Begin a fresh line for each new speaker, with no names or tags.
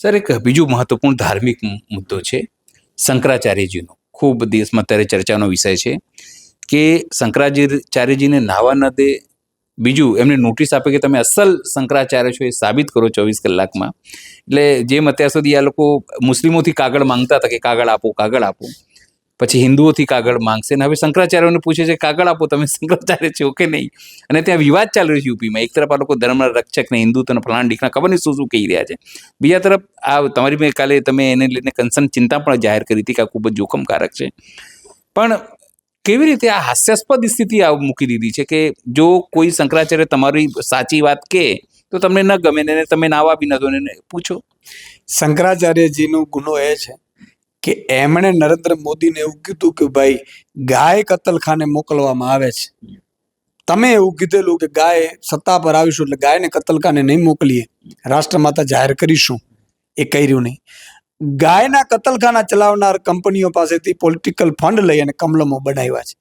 Sir, એક બીજું મહત્વપૂર્ણ ધાર્મિક મુદ્દો છે શંકરાચાર્યજીનો. ખૂબ દેશમાં અત્યારે ચર્ચાનો વિષય છે કે શંકરાચાર્યજીને નાહવા ન દે. બીજું, એમને નોટિસ આપે કે તમે અસલ શંકરાચાર્ય છો એ સાબિત કરો 24 કલાકમાં. એટલે જેમ અત્યાર સુધી આ લોકો મુસ્લિમોથી કાગળ માંગતા હતા કે કાગળ આપો, કાગળ આપો, પછી હિન્દુઓથી કાગળ માંગશે, અને હવે શંકરાચાર્યોને પૂછે છે કાગળ આપો, તમે શંકરાચાર્ય છો કે નહીં. અને ત્યાં વિવાદ ચાલી રહ્યો છે યુપીમાં. એક તરફ આ લોકો ધર્મના રક્ષક ને હિન્દુત્વ ફલાણ ઢીકના ખબર નહીં શું શું કહી રહ્યા છે. બીજા તરફ આ તમારી મેં કાલે તમે એને લઈને કન્સર્ન ચિંતા પણ જાહેર કરી હતી કે આ ખૂબ જ જોખમકારક છે. પણ કેવી રીતે આ હાસ્યાસ્પદ સ્થિતિ મૂકી દીધી છે કે જો કોઈ શંકરાચાર્ય તમારી સાચી વાત કહે તો તમને ન ગમે ને તમે નાવા બી ન દો ને પૂછો.
શંકરાચાર્યજીનો ગુનો એ છે કે એમણે નરેન્દ્ર મોદીને એવું કીધું કે ભાઈ ગાય કતલખાને મોકલવામાં આવે છે. તમે એવું કીધેલું કે ગાય સત્તા પર આવીશું એટલે ગાયને કતલખાને નહીં મોકલીએ, રાષ્ટ્રમાતા જાહેર કરીશું. એ કર્યું નહીં. ગાયના કતલખાના ચલાવનાર કંપનીઓ પાસેથી પોલિટિકલ ફંડ લઈ અને કમલમો બનાવ્યા છે.